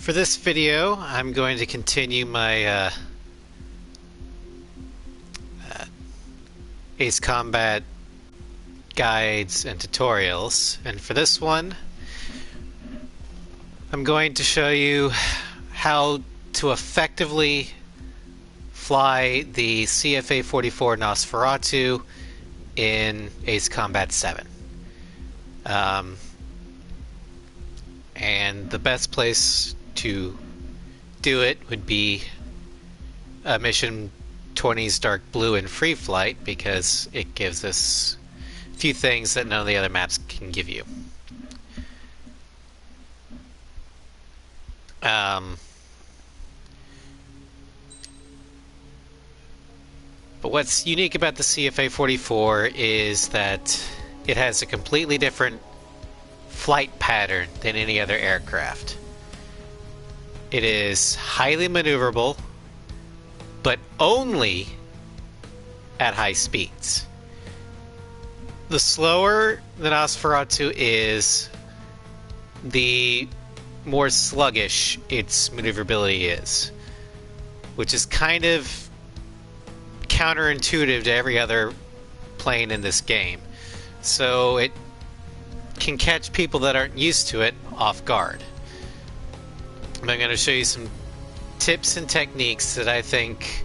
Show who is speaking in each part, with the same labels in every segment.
Speaker 1: For this video, I'm going to continue my Ace Combat guides and tutorials, and for this one I'm going to show you how to effectively fly the CFA-44 Nosferatu in Ace Combat 7. And the best place to do it would be Mission 20's Dark Blue and Free Flight, because it gives us a few things that none of the other maps can give you. But what's unique about the CFA-44 is that it has a completely different flight pattern than any other aircraft. It is highly maneuverable, but only at high speeds. The slower the Nosferatu is, the more sluggish its maneuverability is, which is kind of counterintuitive to every other plane in this game. So it can catch people that aren't used to it off guard. I'm going to show you some tips and techniques that I think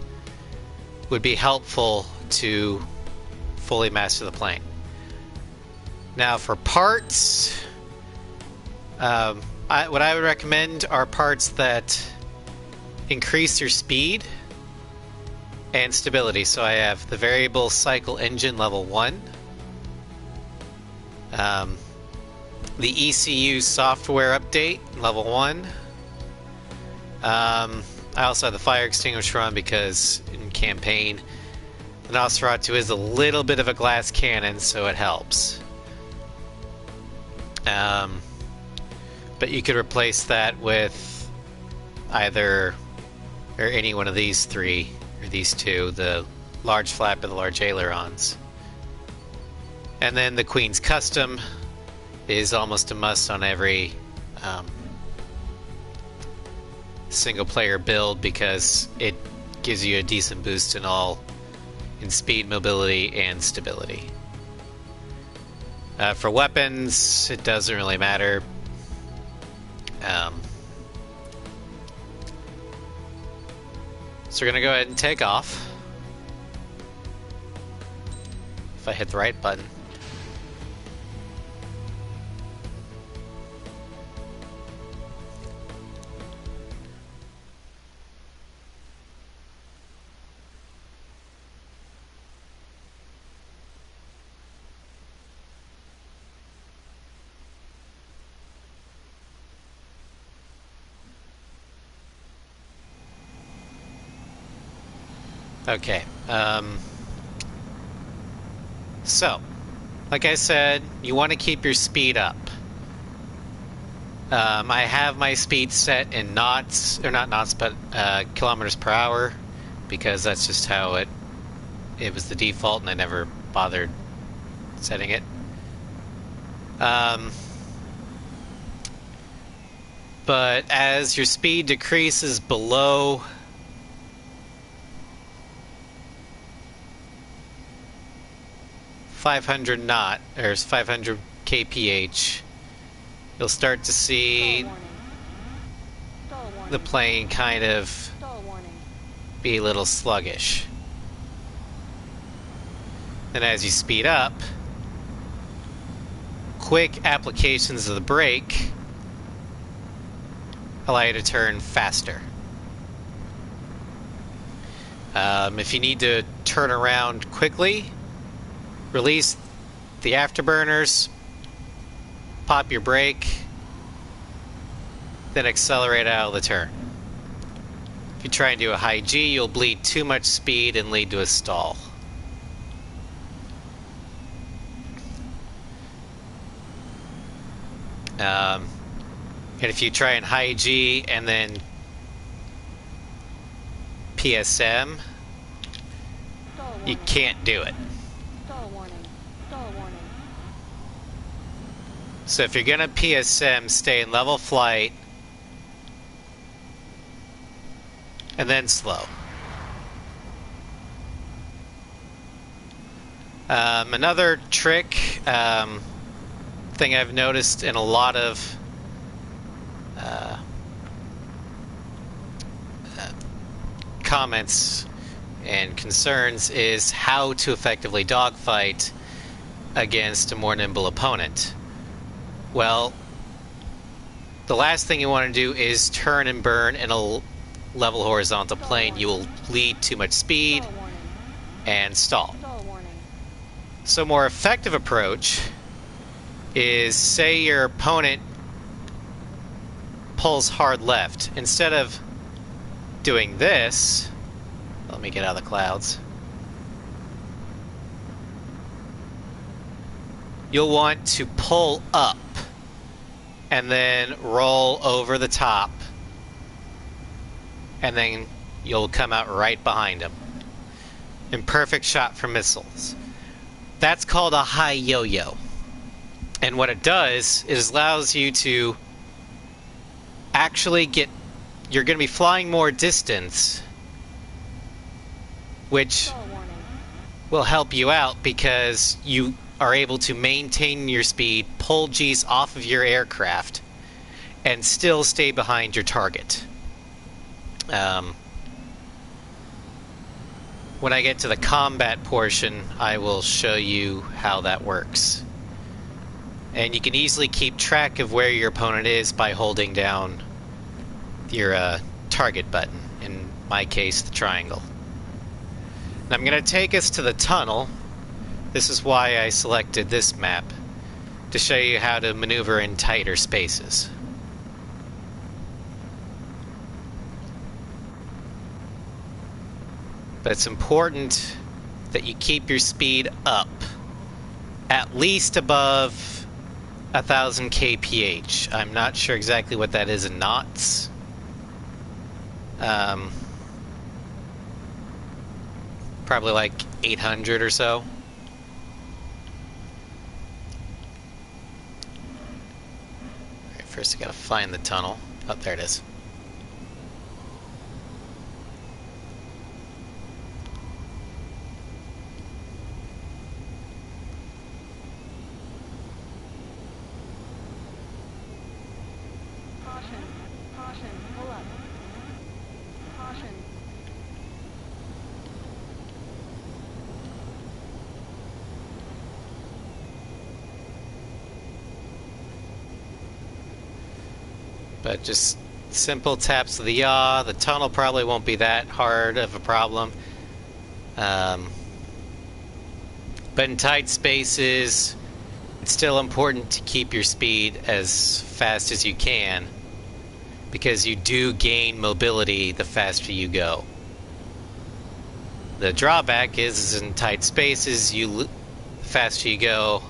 Speaker 1: would be helpful to fully master the plane. Now for parts, what I would recommend are parts that increase your speed and stability. So I have the variable cycle engine level 1, the ECU software update level 1. I also have the fire extinguisher on because in campaign the Nosferatu is a little bit of a glass cannon, so it helps. But you could replace that with either or any one of these three, or these two, the large flap and the large ailerons. And then the Queen's Custom is almost a must on every single player build, because it gives you a decent boost in speed, mobility, and stability. For weapons, it doesn't really matter. So we're going to go ahead and take off. If I hit the right button. Okay, so, like I said, you want to keep your speed up. I have my speed set in knots, or not knots, but kilometers per hour, because that's just how it was the default, and I never bothered setting it. But as your speed decreases below 500 knot, or 500 kph, you'll start to see the plane kind of be a little sluggish. And as you speed up, quick applications of the brake allow you to turn faster. If you need to turn around quickly, release the afterburners, pop your brake, then accelerate out of the turn. If you try and do a high G, you'll bleed too much speed and lead to a stall. And if you try and high G and then PSM, you can't do it. So if you're going to PSM, stay in level flight and then slow. Another trick, thing I've noticed in a lot of comments and concerns is how to effectively dogfight against a more nimble opponent. Well, the last thing you want to do is turn and burn in a level horizontal plane. You will bleed too much speed and stall. So a more effective approach is, say your opponent pulls hard left. Instead of doing this, let me get out of the clouds, you'll want to pull up and then roll over the top, and then you'll come out right behind him in perfect shot for missiles. That's called a high yo-yo. And what it does is allows you to actually get, you're going to be flying more distance, which will help you out because you are able to maintain your speed, pull G's off of your aircraft, and still stay behind your target. When I get to the combat portion, I will show you how that works. And you can easily keep track of where your opponent is by holding down your target button, in my case, the triangle. Now I'm going to take us to the tunnel. This is why I selected this map, to show you how to maneuver in tighter spaces. But it's important that you keep your speed up, at least above 1,000 kph. I'm not sure exactly what that is in knots. Probably like 800 or so. Alright, first I gotta find the tunnel. Oh, there it is. But just simple taps of the yaw. The tunnel probably won't be that hard of a problem. But in tight spaces, it's still important to keep your speed as fast as you can, because you do gain mobility the faster you go. The drawback is in tight spaces, the faster you go,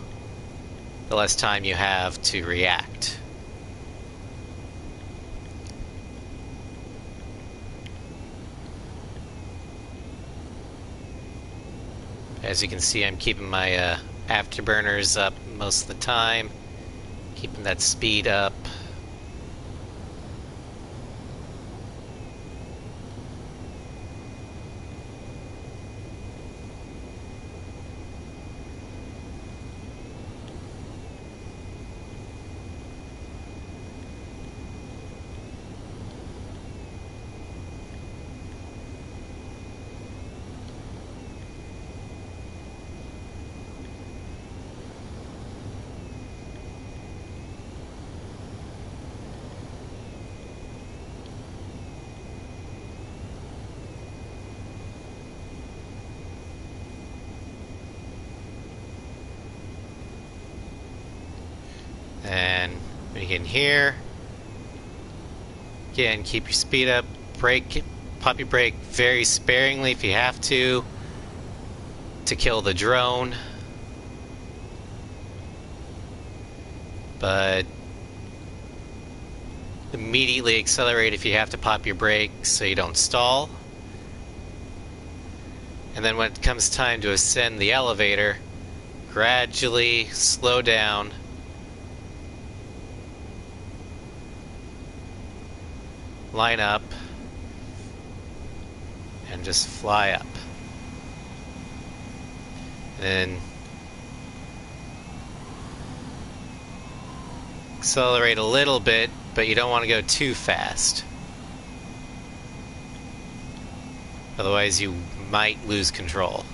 Speaker 1: the less time you have to react. As you can see, I'm keeping my afterburners up most of the time, keeping that speed up. And when you get in here, again, keep your speed up, brake, pop your brake very sparingly if you have to kill the drone. But immediately accelerate if you have to pop your brake so you don't stall. And then when it comes time to ascend the elevator, gradually slow down. Line up, and just fly up. Then accelerate a little bit, but you don't want to go too fast. Otherwise you might lose control.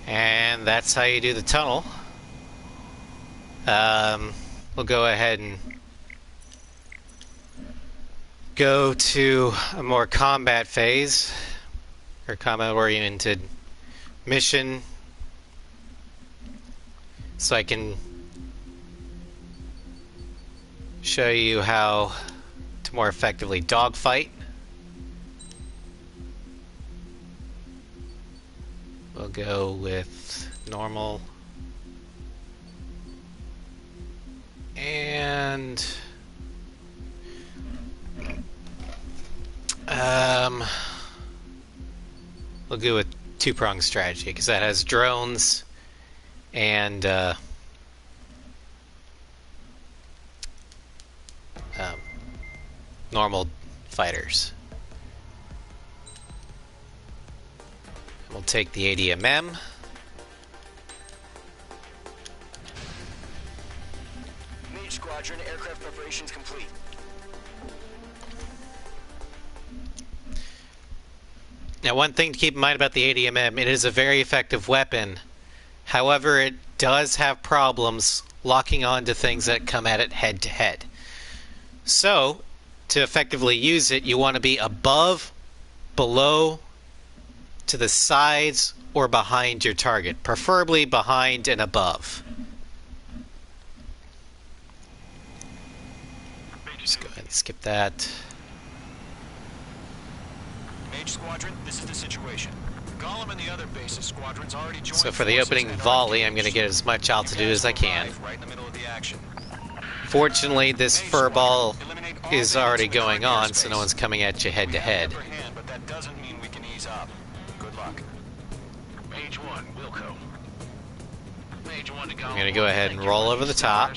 Speaker 1: And that's how you do the tunnel. We'll go ahead and go to a more combat phase, or combat-oriented mission, so I can show you how to more effectively dogfight. We'll go with normal. And we'll go with two-pronged strategy because that has drones and normal fighters. We'll take the ADMM.
Speaker 2: Mage Squadron, aircraft preparations complete.
Speaker 1: Now, one thing to keep in mind about the ADMM, it is a very effective weapon. However, it does have problems locking onto things that come at it head to head. So, to effectively use it, you want to be above, below, to the sides, or behind your target. Preferably behind and above. Just go ahead and skip that.
Speaker 2: Mage Squadron, this is the situation. Gollum and the other bases squadrons already joined.
Speaker 1: So for the opening volley, I'm going to get as much altitude as I can.
Speaker 2: Right in the middle of the action.
Speaker 1: Fortunately, this furball is already going on, so no one's coming at you head to head.
Speaker 2: But that doesn't mean we can ease up. Good luck.
Speaker 3: Mage 1, Wilco. Mage 1 to Gollum.
Speaker 1: I'm going to go ahead and roll over the top.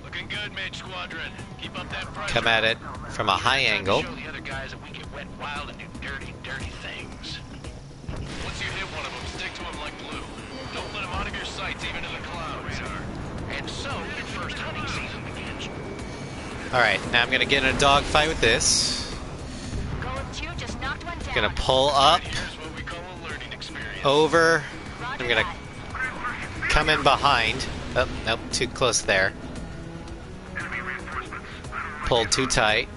Speaker 3: Looking good, Mage Squadron. Keep up that pressure.
Speaker 1: Come at it from a high angle.
Speaker 3: Show the other guys that we get wet wild and do dirty, dirty things. Once you hit one of them, stick to them like glue. Don't let them out of your sights, even in the clouds. And so, your first hunting season begins.
Speaker 1: Alright, now I'm going to get in a dogfight with this. I'm going to pull up,
Speaker 3: Here's what we call a learning experience.
Speaker 1: over. I'm going to come in behind. Oh, nope, too close there. Pulled too tight.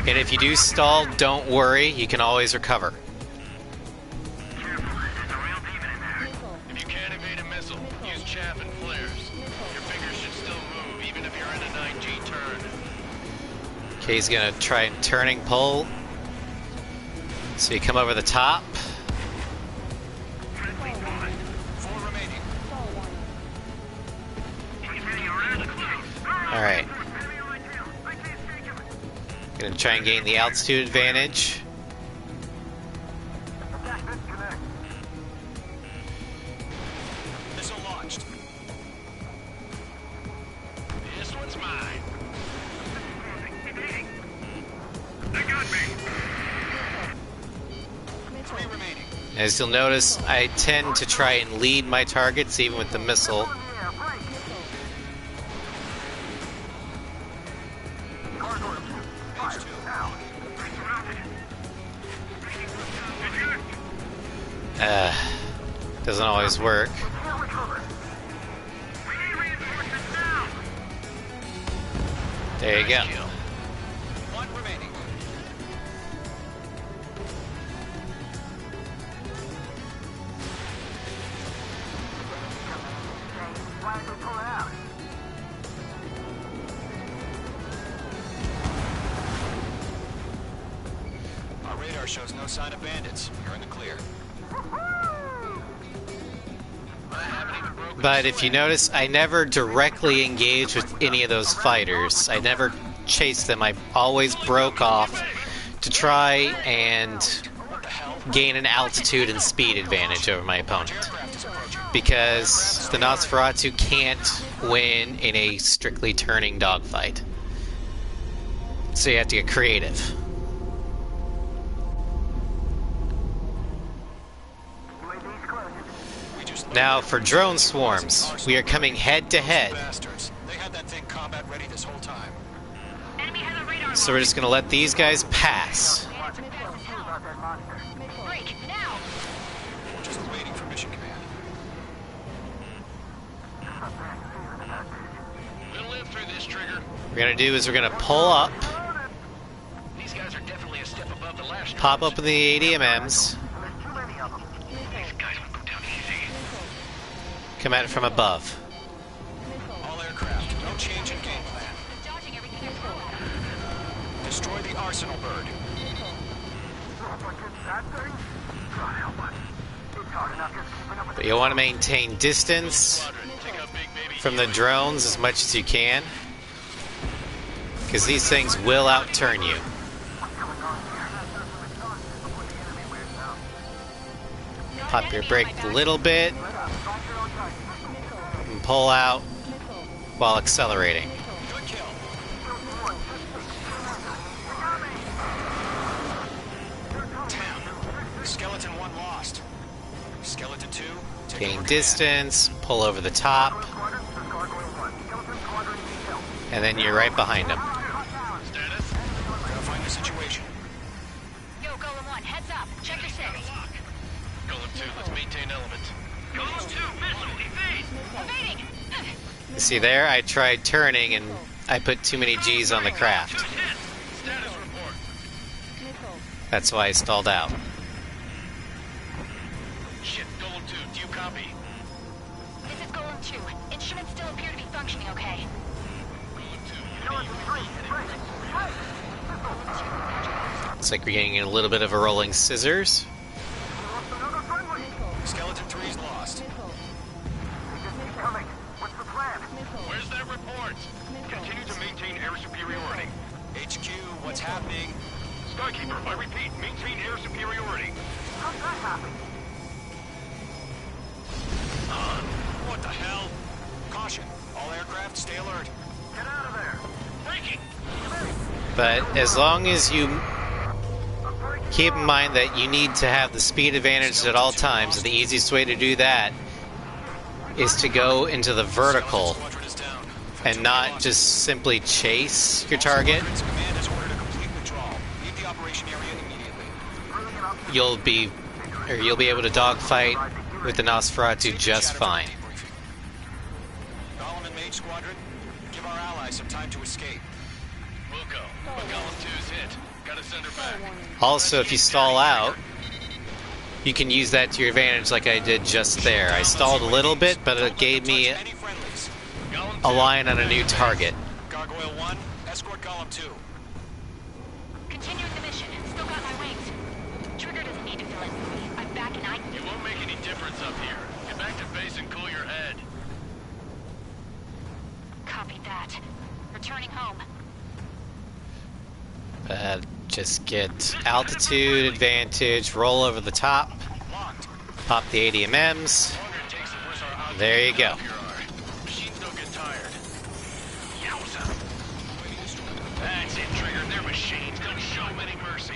Speaker 1: And if you do stall, don't worry, you can always recover.
Speaker 3: If you can't evade a missile, use chaff and flares. Your fingers should still move, even if you're in a 9G turn.
Speaker 1: Okay, he's gonna try and turning pull. So you come over the top.
Speaker 2: 4 remaining.
Speaker 1: Alright. Gonna try and gain the altitude advantage.
Speaker 2: Missile launched.
Speaker 3: This one's mine.
Speaker 2: They got me. 3 remaining.
Speaker 1: As you'll notice, I tend to try and lead my targets even with the missile. Doesn't always work. There you go.
Speaker 2: 1 remaining. Our radar shows no sign of bandits. You're in the clear.
Speaker 1: But if you notice, I never directly engaged with any of those fighters. I never chased them. I always broke off to try and gain an altitude and speed advantage over my opponent. Because the Nosferatu can't win in a strictly turning dogfight. So you have to get creative. Now for drone swarms, we are coming head to head.
Speaker 2: They had that thing combat ready this whole time.
Speaker 1: So we're just going to let these guys pass.
Speaker 2: Just waiting for mission command.
Speaker 3: We'll live through this, Trigger.
Speaker 1: What we're going to do is we're going to pull up,
Speaker 3: These guys are definitely a step above the last.
Speaker 1: pop open the ADMMs,
Speaker 3: These guys will go down easy.
Speaker 1: come at it from above.
Speaker 2: All aircraft, no change in game plan. Destroy the arsenal bird.
Speaker 1: But you'll want to maintain distance
Speaker 3: Take out Big Baby.
Speaker 1: from the drones as much as you can, because these things will outturn you. Pop your brake a little bit and pull out while accelerating.
Speaker 2: Good kill. Skeleton 1 lost. Skeleton 2, take
Speaker 1: Gain
Speaker 2: over
Speaker 1: distance, pull over the top, and then you're right behind them.
Speaker 3: Status.
Speaker 2: command. Gotta find the situation.
Speaker 4: Yo, Golem 1, heads up. Check your six.
Speaker 3: Golem 2, let's maintain element. Golem 2, missile, evade!
Speaker 4: Evading!
Speaker 1: See there, I tried turning and I put too many G's on the craft.
Speaker 3: Hit! Status report.
Speaker 1: That's why I stalled out.
Speaker 3: Shit, Golem 2, do you copy?
Speaker 4: This is Golem 2. Instruments still appear to be functioning okay.
Speaker 3: Golem 2,
Speaker 1: Looks like we're getting a little bit of a rolling scissors.
Speaker 2: Skeleton 3's lost.
Speaker 3: where's that report? Continue to maintain air superiority.
Speaker 2: HQ, what's happening?
Speaker 3: Skykeeper, I repeat, maintain air superiority.
Speaker 2: What the hell? Caution. All aircraft, stay alert. Get out of there.
Speaker 3: Breaking!
Speaker 1: But as long as you keep in mind that you need to have the speed advantage at all times, and the easiest way to do that is to go into the vertical
Speaker 2: Squadron is down.
Speaker 1: and not just simply chase your target.
Speaker 2: Squadron's command has ordered a complete withdrawal. Leave the operation area immediately.
Speaker 1: You'll be able to dogfight with the Nosferatu just fine.
Speaker 2: Golem and Mage Squadron, give our allies some time to escape.
Speaker 3: We'll go. But Golem 2's hit. Gotta send her back.
Speaker 1: Also, if you stall out, you can use that to your advantage like I did just there. I stalled a little bit, but it gave me
Speaker 2: Any friendlies?
Speaker 3: Golem
Speaker 1: a
Speaker 3: 2,
Speaker 1: line on a new target.
Speaker 2: Gargoyle 1, escort Golem 2.
Speaker 4: Continuing the mission. Still got my wings. Trigger doesn't need to fill in for me. I'm back and I...
Speaker 3: it won't make any difference up here. Get back to base and cool your head.
Speaker 4: Copied that. Returning home.
Speaker 1: Just get altitude advantage, roll over the top,
Speaker 2: Locked.
Speaker 1: pop the ADMMs.
Speaker 3: Longer it takes, the worse our odds
Speaker 1: There you go.
Speaker 3: are. Machines don't get tired. Yowza. That's it, Trigger. They're machines. Don't show them any mercy.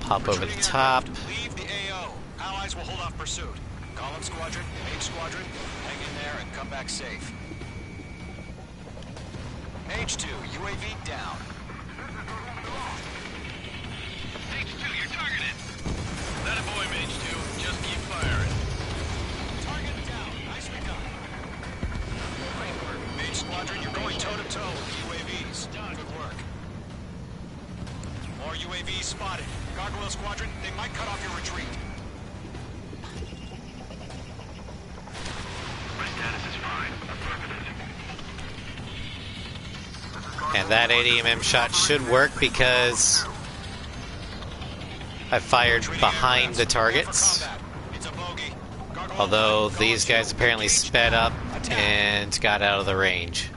Speaker 1: Pop over the
Speaker 2: Retreating
Speaker 1: top.
Speaker 2: aircraft, leave the AO. Allies will hold off pursuit. Golem Squadron, Mage Squadron, hang in there and come back safe. Mage 2, UAV down.
Speaker 3: H2, you're targeted. That a boy, Mage 2. Just keep firing.
Speaker 2: Target down. Nicely done. Mage Squadron, you're going toe-to-toe with the UAVs. Good work. More UAVs spotted. Gargoyle Squadron, they might cut off your retreat.
Speaker 1: And that ADMM shot should work because I fired behind the targets.
Speaker 2: It's a bogey. Gargoyle
Speaker 1: Although
Speaker 2: one,
Speaker 1: these
Speaker 2: Gargoyle
Speaker 1: guys
Speaker 2: two,
Speaker 1: apparently
Speaker 2: engage.
Speaker 1: sped up
Speaker 2: Attack.
Speaker 1: and got out of the range,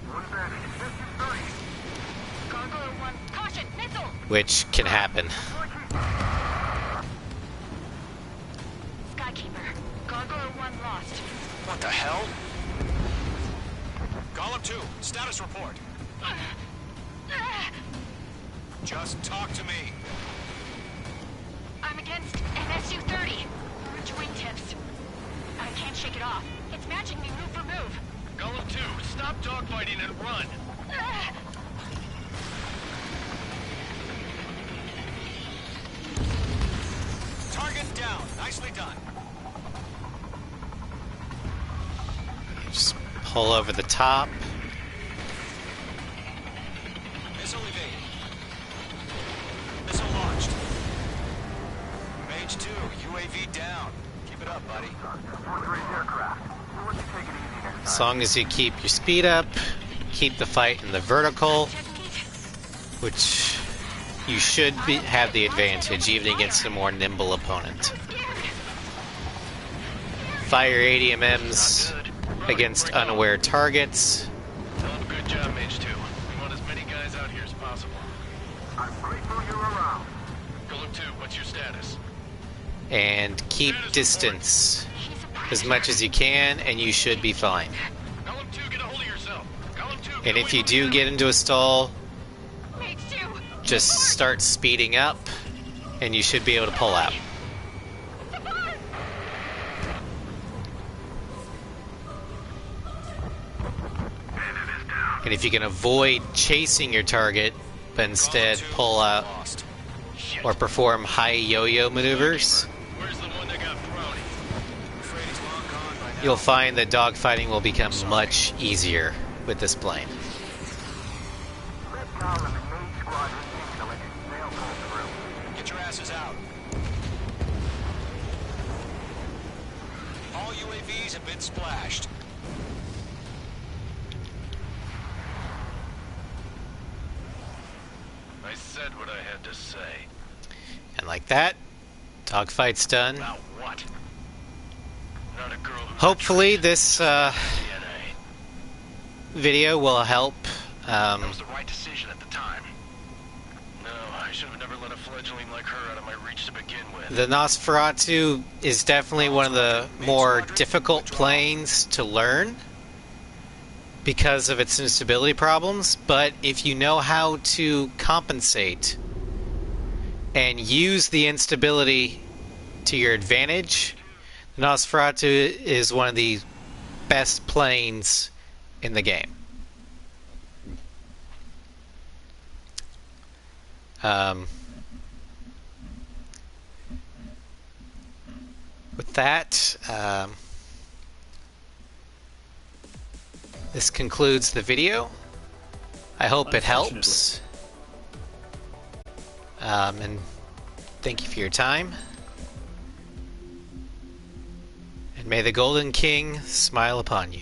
Speaker 4: Gargoyle 1, caution, missile!
Speaker 1: which can happen.
Speaker 4: Skykeeper, Gargoyle 1 lost.
Speaker 2: What the hell? Golem 2, status report. Just talk to me.
Speaker 4: I'm against MSU-30. Orange wingtips. I can't shake it off. It's matching me move for move.
Speaker 3: Golem 2, stop dogfighting and run.
Speaker 2: Target down. Nicely done.
Speaker 1: Just pull over the top.
Speaker 2: Missile evaded. Missile launched. Mage 2, UAV down. Keep it up, buddy.
Speaker 1: As long as you keep your speed up, keep the fight in the vertical, which you should have the advantage even against a more nimble opponent. Fire ADMMs against unaware targets.
Speaker 3: Tell him good job, Mage 2. We want as many guys out here as possible.
Speaker 5: I'm grateful you're around.
Speaker 3: Golem 2, what's your status?
Speaker 1: And keep distance as much as you can, and you should be fine.
Speaker 3: Golem 2, get a hold of yourself. Golem 2,
Speaker 1: And if you do get into a stall,
Speaker 4: Mage 2!
Speaker 1: just start speeding up, and you should be able to pull out. And if you can avoid chasing your target, but instead
Speaker 2: Golem 2,
Speaker 1: pull out
Speaker 2: lost.
Speaker 1: or perform high yo-yo maneuvers,
Speaker 3: Where's the one that got thrown?
Speaker 2: I'm afraid he's long gone by now.
Speaker 1: you'll find that dogfighting will become much easier with this plane.
Speaker 5: Red column and main squadron intelligence. They'll pull through.
Speaker 2: Get your asses out. All UAVs have been splashed.
Speaker 3: I said what I had to say.
Speaker 1: And like that, dogfight's done.
Speaker 3: About what? Not a girl who
Speaker 1: Hopefully this
Speaker 3: DNA.
Speaker 1: video will help
Speaker 3: That was the right decision at the time. No, I should have never let a fledgling like her out of my reach to begin with.
Speaker 1: the Nosferatu is definitely one of the more difficult planes to learn because of its instability problems, but if you know how to compensate and use the instability to your advantage, the Nosferatu is one of the best planes in the game. With that, this concludes the video. I hope it helps. And thank you for your time. And may the Golden King smile upon you.